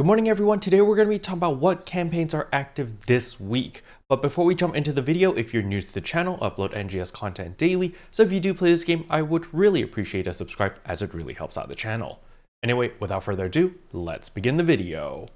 Good morning everyone, today we're going to be talking about what campaigns are active this week. But before we jump into the video, if you're new to the channel, I upload NGS content daily, so if you do play this game, I would really appreciate a subscribe as it really helps out the channel. Anyway, without further ado, let's begin the video.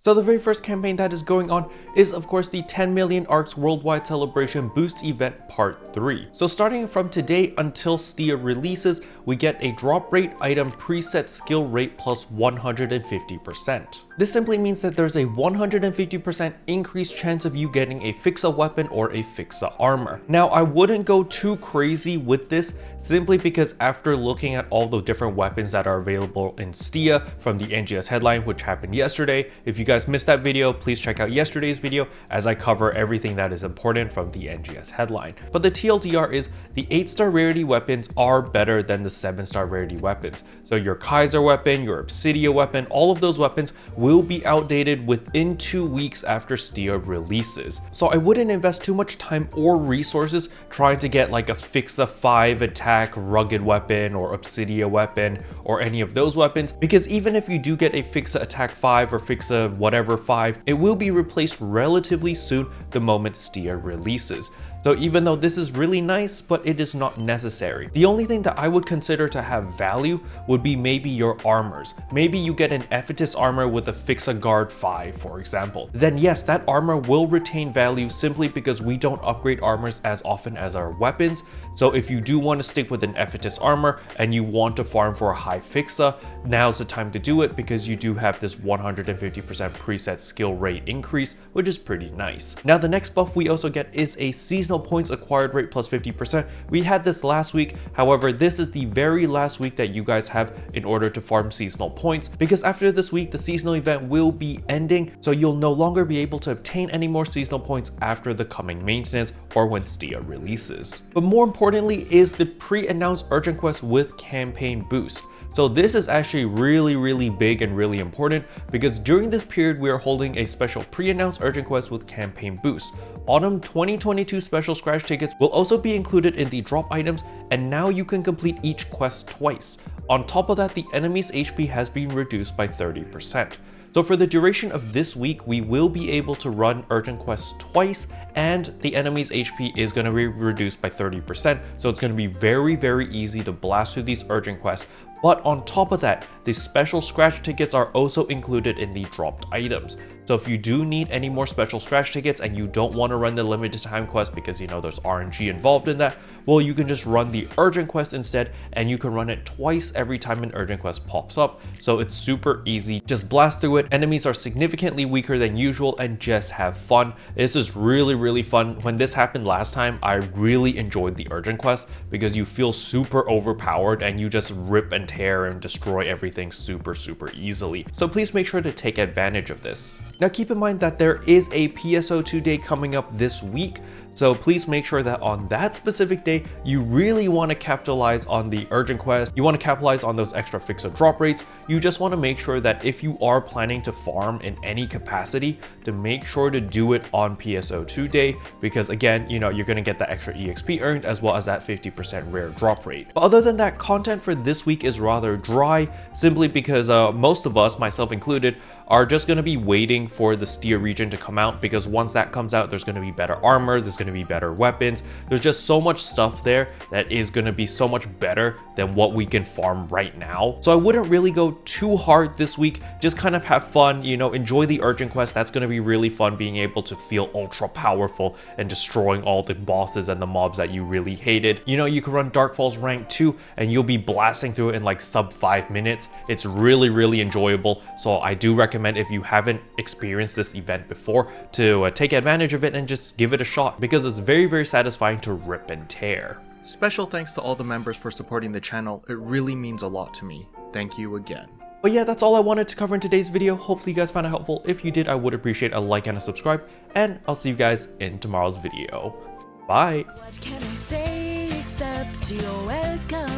So the very first campaign that is going on is of course the 10 million ARKs Worldwide Celebration Boost Event Part 3. So starting from today until STIA releases, we get a drop rate item preset skill rate plus 150%. This simply means that there's a 150% increased chance of you getting a Fixa weapon or a Fixa armor. Now I wouldn't go too crazy with this simply because after looking at all the different weapons that are available in STIA from the NGS headline, which happened yesterday, if you guys missed that video, please check out yesterday's video as I cover everything that is important from the NGS headline. But the TLDR is the 8-star rarity weapons are better than the 7-star rarity weapons. So your Kaiser weapon, your Obsidia weapon, all of those weapons will be outdated within 2 weeks after STIA releases. So I wouldn't invest too much time or resources trying to get like a Fixa 5 attack rugged weapon or Obsidia weapon or any of those weapons, because even if you do get a Fixa attack 5 or Fixa whatever 5, it will be replaced relatively soon the moment STIA releases. So even though this is really nice, but it is not necessary. The only thing that I would consider to have value would be maybe your armors. Maybe you get an Ephetus armor with a Fixa Guard 5, for example. Then yes, that armor will retain value simply because we don't upgrade armors as often as our weapons. So if you do want to stick with an Ephetus armor and you want to farm for a high Fixa, now's the time to do it because you do have this 150% preset skill rate increase, which is pretty nice. Now the next buff we also get is a seasonal points acquired rate plus 50%. We had this last week, however this is the very last week that you guys have in order to farm seasonal points, because after this week the seasonal event will be ending, so you'll no longer be able to obtain any more seasonal points after the coming maintenance or when STIA releases. But more importantly is the pre-announced urgent quest with campaign boost. So this is actually really big and really important because during this period we are holding a special pre-announced urgent quest with campaign boost. Autumn 2022 special scratch tickets will also be included in the drop items, and now you can complete each quest twice. On top of that, the enemy's HP has been reduced by 30%. So for the duration of this week, we will be able to run urgent quests twice, and the enemy's HP is going to be reduced by 30%. So it's going to be very easy to blast through these urgent quests. But on top of that, the special scratch tickets are also included in the dropped items. So if you do need any more special scratch tickets and you don't want to run the limited time quest because you know there's RNG involved in that, well, you can just run the urgent quest instead, and you can run it twice every time an urgent quest pops up. So it's super easy, just blast through it. Enemies are significantly weaker than usual and just have fun. This is really fun. When this happened last time, I really enjoyed the urgent quest because you feel super overpowered and you just rip and tear and destroy everything super easily. So please make sure to take advantage of this. Now keep in mind that there is a PSO2 day coming up this week, so please make sure that on that specific day, you really want to capitalize on the urgent quest. You want to capitalize on those extra Fixa drop rates. You just want to make sure that if you are planning to farm in any capacity, to make sure to do it on PSO2 day, because again, you know, you're going to get the extra EXP earned as well as that 50% rare drop rate. But other than that, content for this week is rather dry, simply because most of us, myself included, are just going to be waiting for the STIA region to come out, because once that comes out, there's going to be better armor, there's going to be better weapons, there's just so much stuff there that is going to be so much better than what we can farm right now. So I wouldn't really go too hard this week, just kind of have fun, you know, enjoy the urgent quest. That's going to be really fun, being able to feel ultra powerful and destroying all the bosses and the mobs that you really hated. You know, you can run Dark Falls rank 2 and you'll be blasting through it in like sub 5 minutes. It's really enjoyable. So I do recommend, if you haven't experienced this event before, to take advantage of it and just give it a shot, because it's very satisfying to rip and tear. Special thanks to all the members for supporting the channel. It really means a lot to me. Thank you again. But yeah, that's all I wanted to cover in today's video. Hopefully you guys found it helpful. If you did, I would appreciate a like and a subscribe, and I'll see you guys in tomorrow's video. Bye! What can I say except you're welcome?